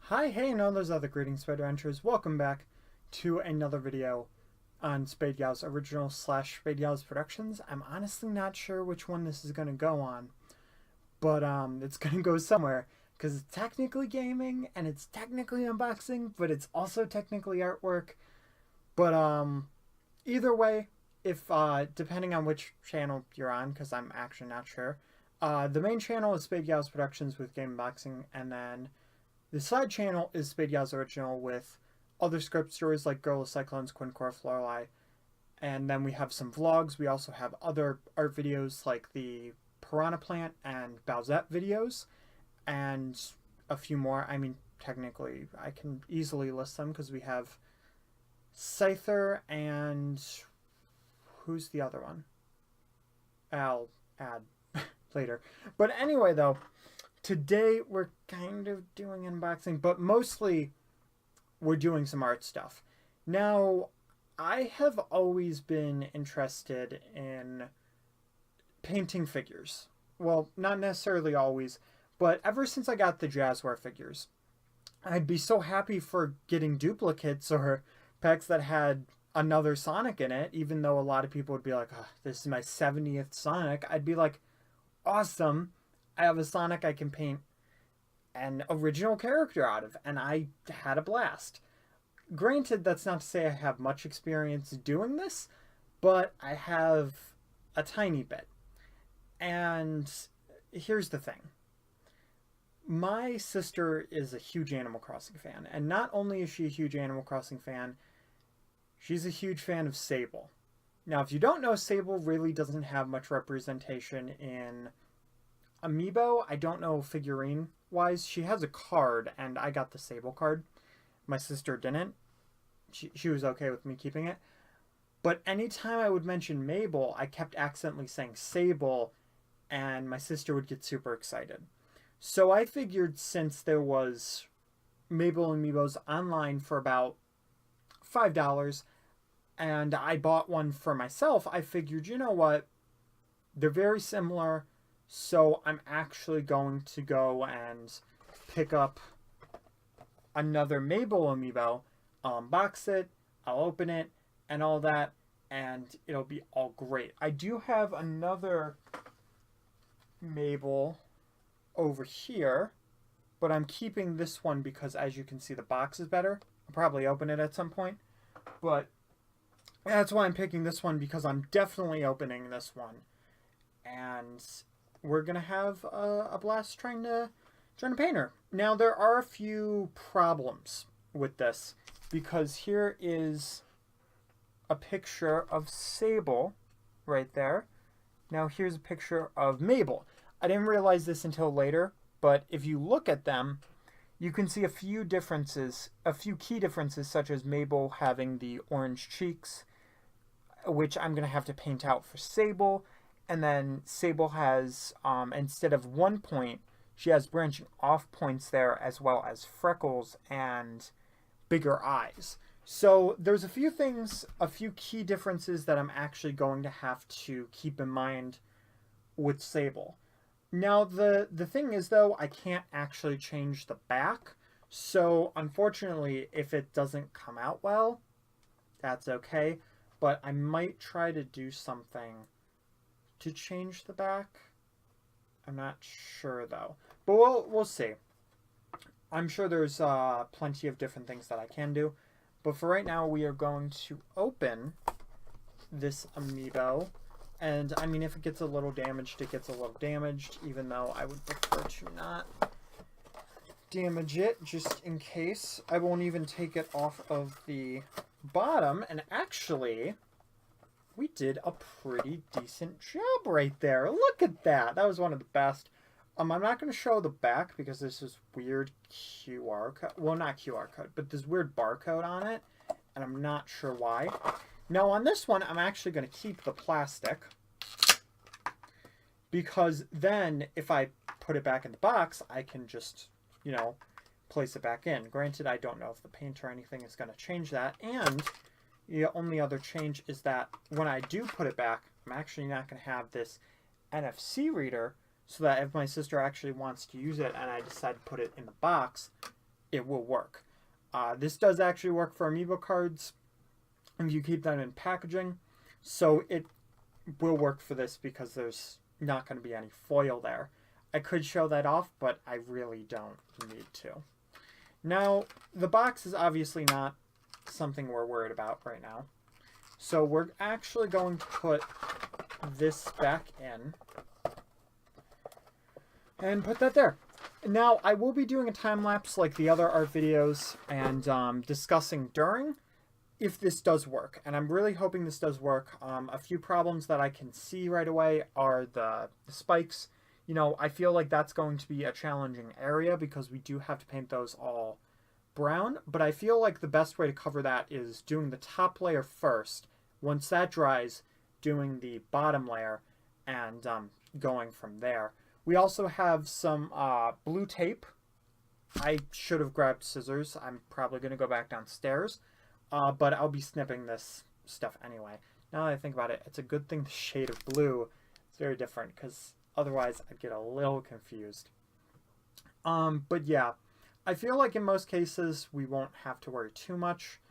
Hi, hey, and all those other greetings, Spider Adventurers. Welcome back to another video on Spade Gal's original / Spade Gal's Productions. I'm honestly not sure which one this is going to go on, but it's going to go somewhere because it's technically gaming and it's technically unboxing, but it's also technically artwork. But either way, if depending on which channel you're on, because I'm actually not sure, the main channel is Spade Gal's Productions with game unboxing, and then the side channel is Spade Gal's Original with other script stories like Girl of Cyclones, Quincor, Florali. And then we have some vlogs. We also have other art videos like the Piranha Plant and Bowsette videos. And a few more. I mean, technically, I can easily list them because we have Scyther and... who's the other one? I'll add later. But anyway, though, today we're kind of doing unboxing, but mostly we're doing some art stuff. Now, I have always been interested in painting figures. Well, not necessarily always, but ever since I got the Jazzware figures, I'd be so happy for getting duplicates or packs that had another Sonic in it, even though a lot of people would be like, oh, this is my 70th Sonic. I'd be like, awesome. I have a Sonic I can paint an original character out of, and I had a blast. Granted, that's not to say I have much experience doing this, but I have a tiny bit. And here's the thing. My sister is a huge Animal Crossing fan, and not only is she a huge Animal Crossing fan, she's a huge fan of Sable. Now, if you don't know, Sable really doesn't have much representation in Amiibo. I don't know figurine-wise. She has a card, and I got the Sable card. My sister didn't. She was okay with me keeping it. But anytime I would mention Mabel, I kept accidentally saying Sable, and my sister would get super excited. So I figured since there was Mabel Amiibos online for about $5, and I bought one for myself, I figured, you know what? They're very similar. So I'm actually going to go and pick up another Mabel Amiibo, unbox it, I'll open it, and all that, and it'll be all great. I do have another Mabel over here, but I'm keeping this one because, as you can see, the box is better. I'll probably open it at some point, but that's why I'm picking this one, because I'm definitely opening this one. And we're gonna have a blast trying to paint her. Now, there are a few problems with this, because here is a picture of Sable right there. Now here's a picture of Mabel. I didn't realize this until later, but if you look at them, you can see a few differences, a few key differences, such as Mabel having the orange cheeks, which I'm gonna have to paint out for Sable. And then Sable has, instead of one point, she has branching off points there, as well as freckles and bigger eyes. So there's a few things, a few key differences that I'm actually going to have to keep in mind with Sable. Now, the thing is, though, I can't actually change the back. So, unfortunately, if it doesn't come out well, that's okay. But I might try to do something to change the back. I'm not sure, though. But we'll see. I'm sure there's plenty of different things that I can do. But for right now, we are going to open this Amiibo. And, I mean, if it gets a little damaged, it gets a little damaged. Even though I would prefer to not damage it, just in case. I won't even take it off of the bottom. And actually, we did a pretty decent job right there. Look at that. That was one of the best. I'm not going to show the back because there's this weird QR code. Well, not QR code, but this weird barcode on it. And I'm not sure why. Now, on this one, I'm actually going to keep the plastic. Because then, if I put it back in the box, I can just, you know, place it back in. Granted, I don't know if the paint or anything is going to change that. And the only other change is that when I do put it back, I'm actually not going to have this NFC reader, so that if my sister actually wants to use it and I decide to put it in the box, it will work. This does actually work for Amiibo cards if you keep them in packaging, so it will work for this because there's not going to be any foil there. I could show that off, but I really don't need to. Now, the box is obviously not something we're worried about right now, so we're actually going to put this back in and put that there. Now, I will be doing a time-lapse like the other art videos and discussing during if this does work. And I'm really hoping this does work. A few problems that I can see right away are the spikes. You know, I feel like that's going to be a challenging area because we do have to paint those all brown. But I feel like the best way to cover that is doing the top layer first. Once that dries, doing the bottom layer and going from there. We also have some blue tape. I should have grabbed scissors. I'm probably going to go back downstairs. But I'll be snipping this stuff anyway. Now that I think about it, it's a good thing the shade of blue is very different, because otherwise I'd get a little confused. But yeah, I feel like in most cases we won't have to worry too much.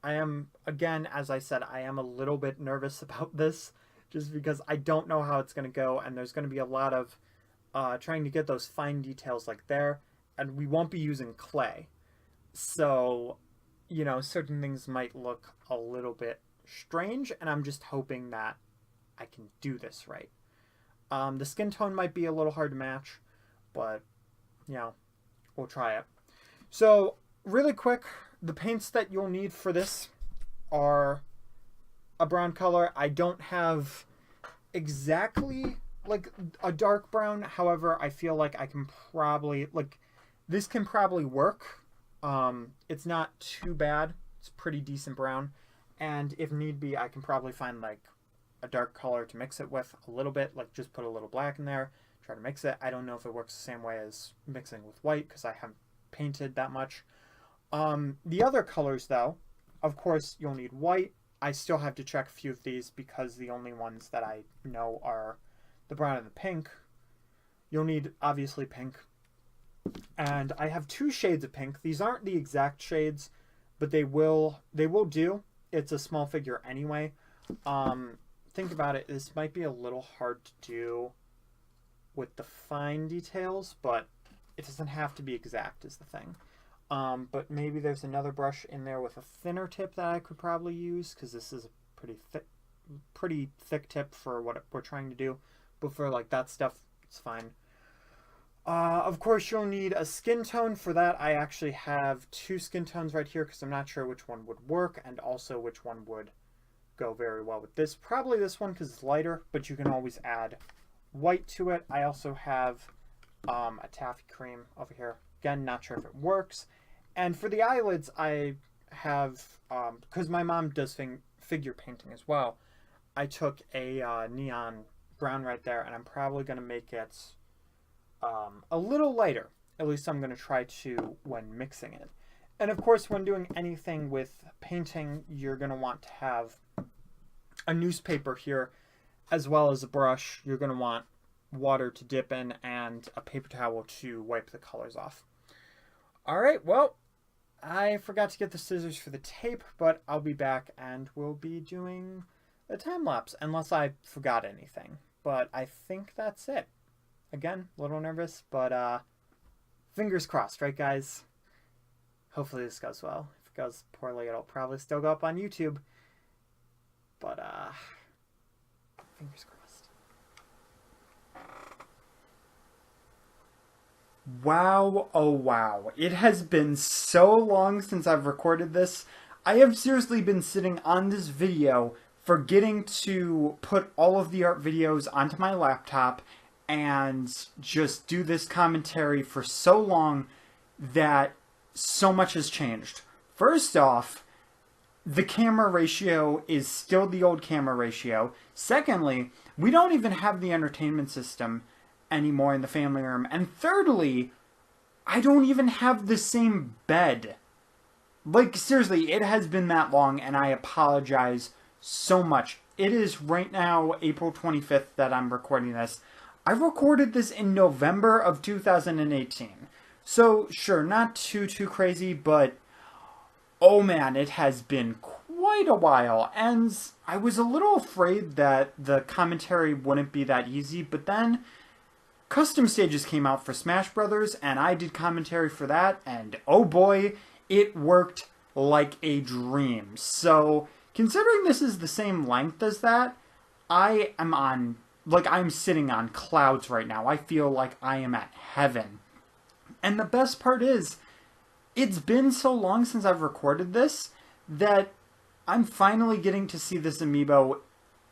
I am, again, as I said, I am a little bit nervous about this, just because I don't know how it's going to go, and there's going to be a lot of trying to get those fine details like there, and we won't be using clay. So, you know, certain things might look a little bit strange, and I'm just hoping that I can do this right. The skin tone might be a little hard to match, but, you know, we'll try it. So, really quick, the paints that you'll need for this are a brown color. I don't have exactly like a dark brown. However, I feel like I can probably, like, this can probably work. It's not too bad. It's pretty decent brown. And if need be, I can probably find like a dark color to mix it with a little bit, like just put a little black in there, try to mix it. I don't know if it works the same way as mixing with white because I haven't painted that much. The other colors though, of course, you'll need white. I still have to check a few of these because the only ones that I know are the brown and the pink. You'll need, obviously, pink. And I have two shades of pink. These aren't the exact shades, but they will do. It's a small figure anyway. Think about it. This might be a little hard to do with the fine details, but it doesn't have to be exact is the thing. But maybe there's another brush in there with a thinner tip that I could probably use, because this is a pretty thick tip for what we're trying to do. But for like that stuff, it's fine. Of course, you'll need a skin tone. For that, I actually have two skin tones right here because I'm not sure which one would work and also which one would go very well with this. Probably this one because it's lighter, but you can always add white to it. I also have a taffy cream over here. Again, not sure if it works. And for the eyelids, I have, because my mom does figure painting as well, I took a neon brown right there, and I'm probably going to make it a little lighter. At least I'm going to try to when mixing it. And of course, when doing anything with painting, you're going to want to have a newspaper here, as well as a brush. You're going to want water to dip in and a paper towel to wipe the colors off. All right, well, I forgot to get the scissors for the tape, but I'll be back and we'll be doing a time lapse, unless I forgot anything. But I think that's it. Again, a little nervous, but fingers crossed, right, guys? Hopefully this goes well. If it goes poorly, it'll probably still go up on YouTube. But, fingers crossed. Wow, oh wow. It has been so long since I've recorded this. I have seriously been sitting on this video forgetting to put all of the art videos onto my laptop and just do this commentary for so long that so much has changed. First off, the camera ratio is still the old camera ratio. Secondly, we don't even have the entertainment system anymore in the family room. And thirdly, I don't even have the same bed. Like, seriously, it has been that long, and I apologize so much. It is right now April 25th that I'm recording this. I recorded this in November of 2018. So, sure, not too crazy, but oh man, it has been quite a while. And I was a little afraid that the commentary wouldn't be that easy, but then custom stages came out for Smash Brothers, and I did commentary for that, and oh boy, it worked like a dream. So, considering this is the same length as that, I'm sitting on clouds right now. I feel like I am at heaven. And the best part is, it's been so long since I've recorded this that I'm finally getting to see this amiibo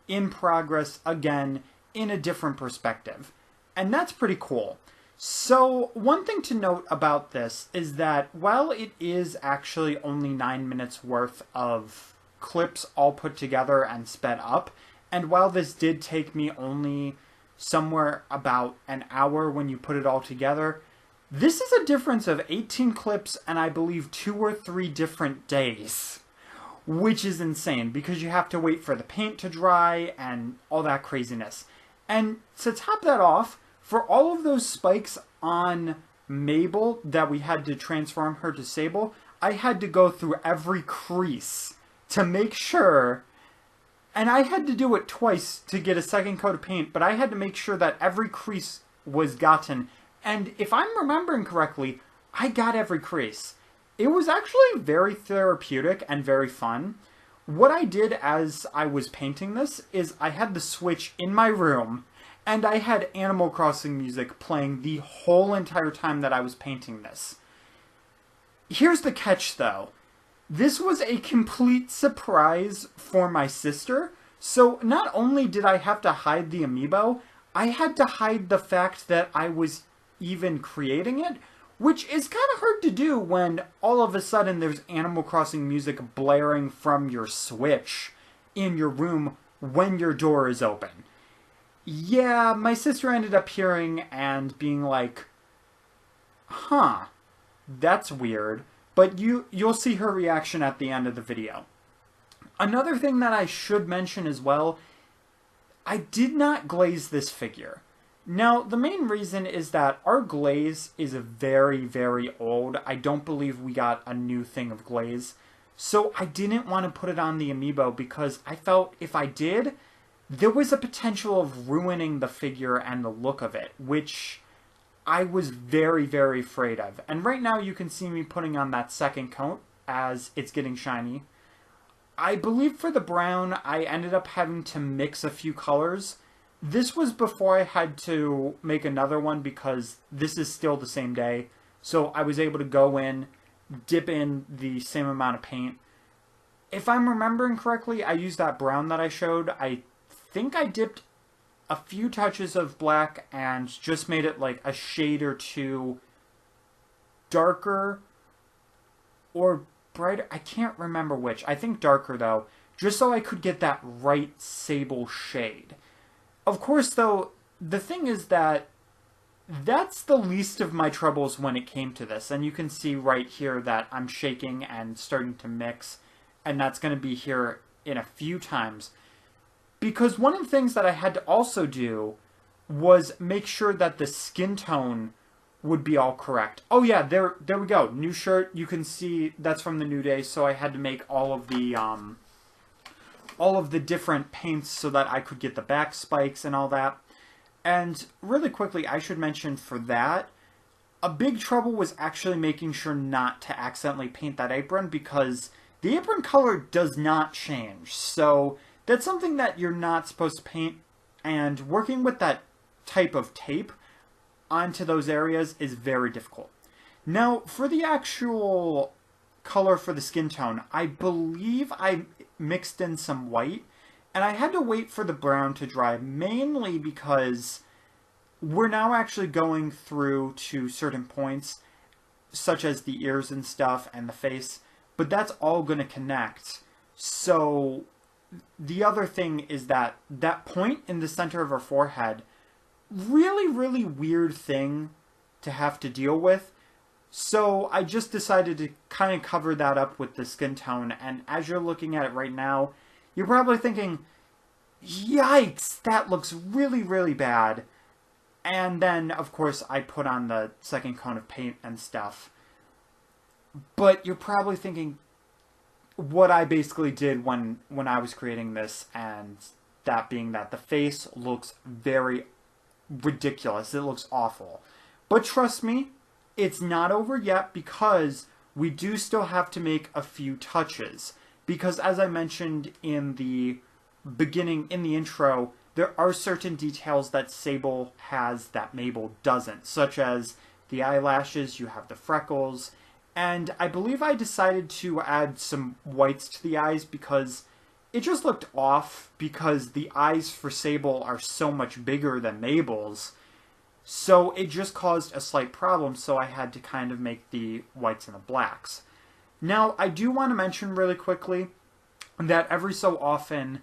in progress again in a different perspective. And that's pretty cool. So, one thing to note about this is that while it is actually only 9 minutes worth of clips all put together and sped up, and while this did take me only somewhere about an hour when you put it all together, this is a difference of 18 clips and I believe 2 or 3 different days. Which is insane because you have to wait for the paint to dry and all that craziness. And to top that off, for all of those spikes on Mabel that we had to transform her to Sable, I had to go through every crease to make sure, and I had to do it twice to get a second coat of paint, but I had to make sure that every crease was gotten. And if I'm remembering correctly, I got every crease. It was actually very therapeutic and very fun. What I did as I was painting this is I had the Switch in my room and I had Animal Crossing music playing the whole entire time that I was painting this. Here's the catch though. This was a complete surprise for my sister, so not only did I have to hide the amiibo, I had to hide the fact that I was even creating it, which is kind of hard to do when all of a sudden there's Animal Crossing music blaring from your Switch in your room when your door is open. Yeah, my sister ended up hearing and being like, huh, that's weird, but you'll see her reaction at the end of the video. Another thing that I should mention as well, I did not glaze this figure. Now, the main reason is that our glaze is very old. I don't believe we got a new thing of glaze. So I didn't want to put it on the amiibo because I felt if I did, there was a potential of ruining the figure and the look of it, which I was very afraid of. And right now you can see me putting on that second coat as it's getting shiny. I believe for the brown, I ended up having to mix a few colors. This was before I had to make another one because this is still the same day. So I was able to go in, dip in the same amount of paint. If I'm remembering correctly, I used that brown that I showed. I think I dipped a few touches of black and just made it like a shade or two darker or brighter. I can't remember which. I think darker though, just so I could get that right sable shade. Of course, though, the thing is that that's the least of my troubles when it came to this. And you can see right here that I'm shaking and starting to mix. And that's going to be here in a few times. Because one of the things that I had to also do was make sure that the skin tone would be all correct. Oh yeah, there we go. New shirt. You can see that's from the New Day. So I had to make all of the different paints so that I could get the back spikes and all that. And really quickly, I should mention for that, a big trouble was actually making sure not to accidentally paint that apron because the apron color does not change. So that's something that you're not supposed to paint, and working with that type of tape onto those areas is very difficult. Now, for the actual color for the skin tone, I believe I mixed in some white, and I had to wait for the brown to dry, mainly because we're now actually going through to certain points, such as the ears and stuff, and the face, but that's all going to connect. So the other thing is that that point in the center of her forehead, really weird thing to have to deal with. So I just decided to kind of cover that up with the skin tone, and as you're looking at it right now, you're probably thinking, yikes, that looks really bad. And then, of course, I put on the second coat of paint and stuff. But you're probably thinking what I basically did when I was creating this, and that being that the face looks very ridiculous. It looks awful. But trust me, it's not over yet, because we do still have to make a few touches. Because as I mentioned in the beginning, in the intro, there are certain details that Sable has that Mabel doesn't, such as the eyelashes, you have the freckles, and I believe I decided to add some whites to the eyes because it just looked off, because the eyes for Sable are so much bigger than Mabel's. So it just caused a slight problem, so I had to kind of make the whites and the blacks. Now, I do want to mention really quickly that every so often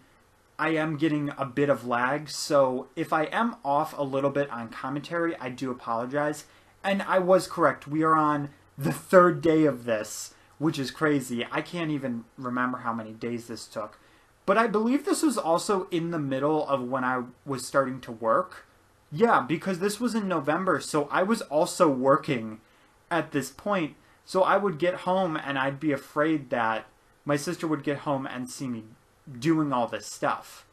I am getting a bit of lag, so if I am off a little bit on commentary, I do apologize. And I was correct, we are on the third day of this, which is crazy. I can't even remember how many days this took. But I believe this was also in the middle of when I was starting to work. Yeah, because this was in November, so I was also working at this point. So I would get home and I'd be afraid that my sister would get home and see me doing all this stuff.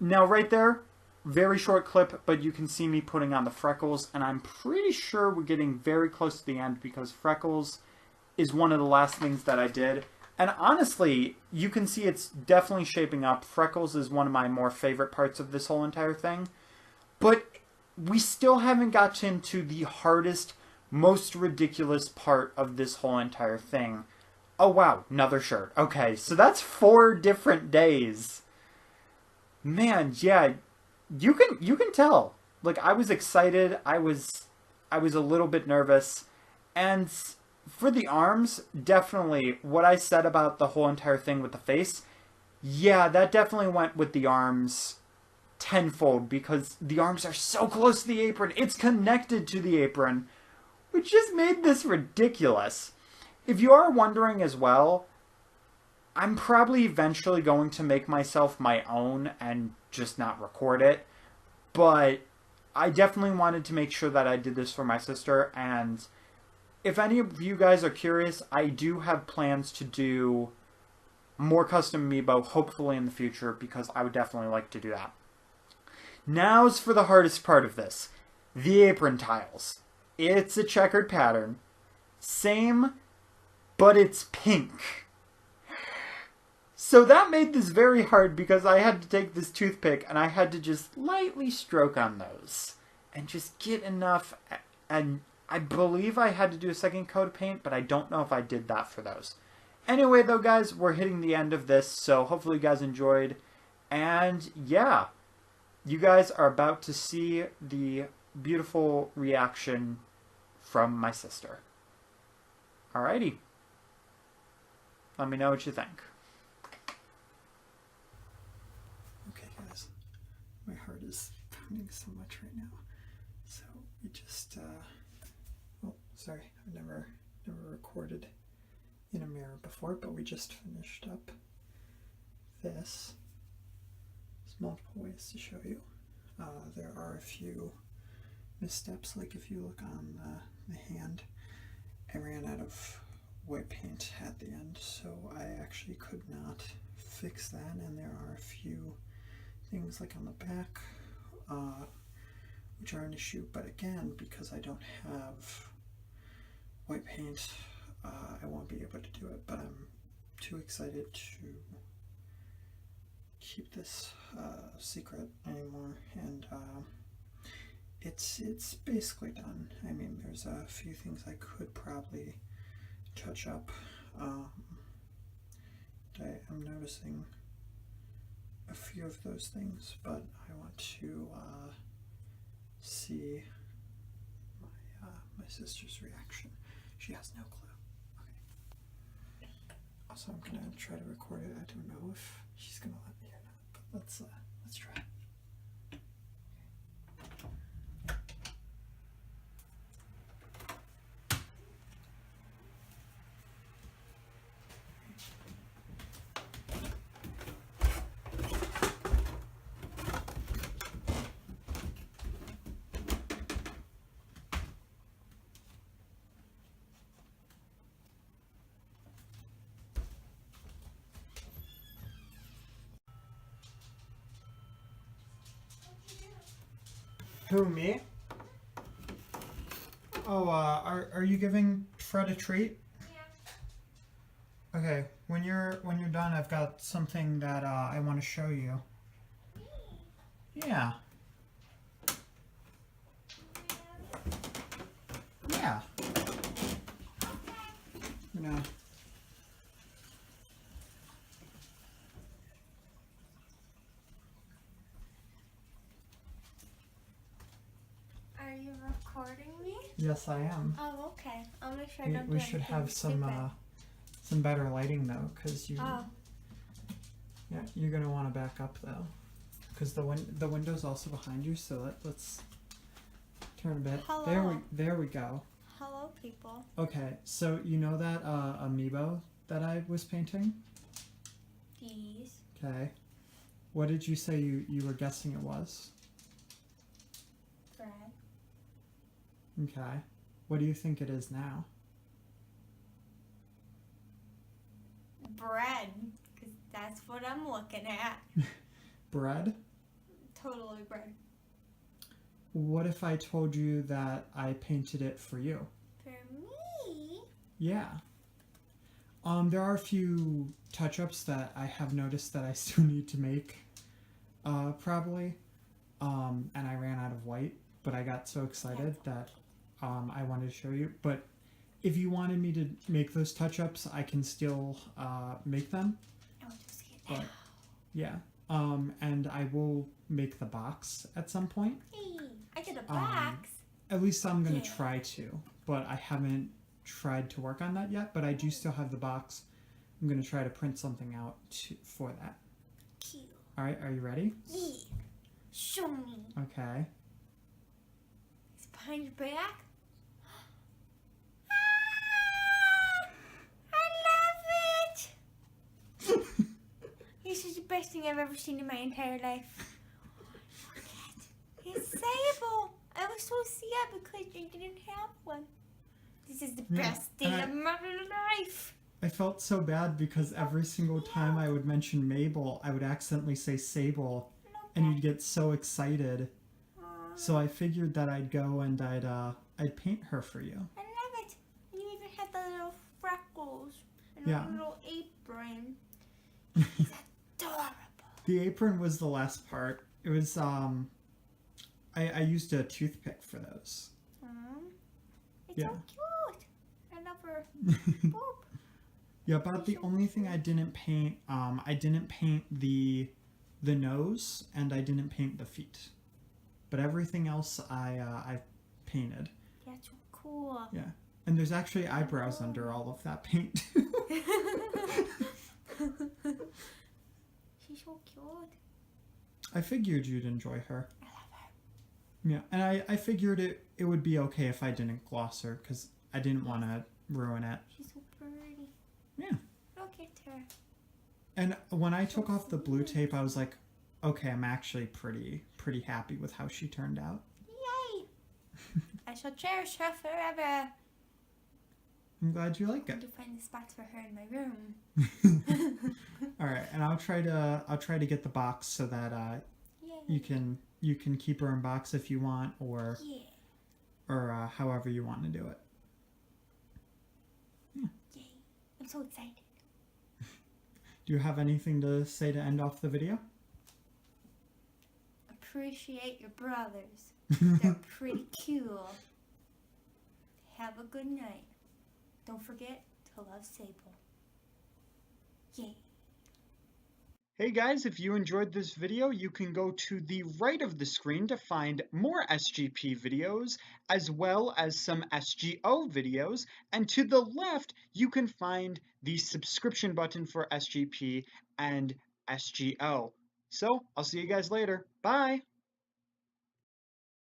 Now right there, very short clip, but you can see me putting on the freckles, and I'm pretty sure we're getting very close to the end because freckles is one of the last things that I did. And honestly, you can see it's definitely shaping up. Freckles is one of my more favorite parts of this whole entire thing. But we still haven't gotten to the hardest, most ridiculous part of this whole entire thing. Oh wow, another shirt. Okay, so that's 4 different days. Man, yeah, you can tell. Like, I was excited, I was a little bit nervous, and for the arms, definitely what I said about the whole entire thing with the face, yeah, that definitely went with the arms tenfold, because the arms are so close to the apron. It's connected to the apron, which just made this ridiculous. If you are wondering as well, I'm probably eventually going to make myself my own and just not record it. But I definitely wanted to make sure that I did this for my sister. And if any of you guys are curious, I do have plans to do more custom amiibo, hopefully in the future, because I would definitely like to do that. Now's for the hardest part of this. The apron tiles. It's a checkered pattern. Same, but it's pink. So that made this very hard because I had to take this toothpick and I had to just lightly stroke on those and just get enough. And I believe I had to do a second coat of paint, but I don't know if I did that for those. Anyway, though, guys, we're hitting the end of this, so hopefully you guys enjoyed. And yeah, you guys are about to see the beautiful reaction from my sister. Alrighty. Let me know what you think. Okay, guys. My heart is pounding so much right now. So we just, oh, sorry, I've never recorded in a mirror before, but we just finished up this. There's multiple ways to show you. There are a few missteps, like if you look on the hand, I ran out of white paint at the end, so I actually could not fix that, and there are a few things like on the back which are an issue, but again, because I don't have white paint, I won't be able to do it, but I'm too excited to keep this secret anymore, and it's basically done. I mean, there's a few things I could probably touch up. I'm noticing a few of those things, but I want to see my sister's reaction. She has no clue. Okay. Also, I'm gonna try to record it. I don't know if she's gonna let me or not, but let's try. Who, me? Oh, are you giving Fred a treat? Yeah. Okay, when you're done, I've got something that I want to show you. Yeah. Yeah. No. Are you recording me? Yes, I am. Oh, okay. I'll make sure I don't do We should have anything some better lighting though, because you. Oh. Yeah, you're gonna want to back up though, because the window's also behind you. So let's turn a bit. Hello. There we go. Hello, people. Okay, so you know that amiibo that I was painting? These. Okay. What did you say you were guessing it was? Bread. Okay. What do you think it is now? Bread. Because that's what I'm looking at. Bread? Totally bread. What if I told you that I painted it for you? For me? Yeah. There are a few touch-ups that I have noticed that I still need to make, probably. And I ran out of white, but I got so excited that I wanted to show you. But if you wanted me to make those touch-ups, I can still make them. I want to see it now. But, yeah. And I will make the box at some point. Hey, I did a box. At least I'm going to try to, but I haven't tried to work on that yet, but I do still have the box. I'm going to try to print something out for that. Cute. All right, are you ready? Yeah. Show me. Okay. It's behind your back. I love it. This is the best thing I've ever seen in my entire life. Look at it. It's Sable. I was so sad because you didn't have one. This is the best day of my life. I felt so bad because every single time I would mention Mabel, I would accidentally say Sable, and you'd get so excited. So I figured that I'd go and I'd paint her for you. I love it. And you even had the little freckles and Yeah. a little apron. He's adorable. The apron was the last part. It was I used a toothpick for those. It's Yeah. so cute. I love her. Boop. Yeah, about the only thing I didn't paint, I didn't paint the nose and I didn't paint the feet, but everything else I painted. That's so cool. Yeah, and there's actually eyebrows under all of that paint. She's so cute. I figured you'd enjoy her. I love her. Yeah, and I figured it would be okay if I didn't gloss her because I didn't want to ruin it. She's so pretty. Yeah. Look at her. And when I took off the blue tape, I was like, okay, I'm actually pretty happy with how she turned out. Yay! I shall cherish her forever. I'm glad you like I'm going it. to find the spots for her in my room. All right, and I'll try to get the box so that Yay. you can keep her in box if you want, or Yeah. however you want to do it. Yay. I'm so excited. Do you have anything to say to end off the video? Appreciate your brothers. They're pretty cool. Have a good night. Don't forget to love Sable. Yay. Hey guys, if you enjoyed this video, you can go to the right of the screen to find more SGP videos, as well as some SGO videos, and to the left, you can find the subscription button for SGP and SGO. So, I'll see you guys later. Bye!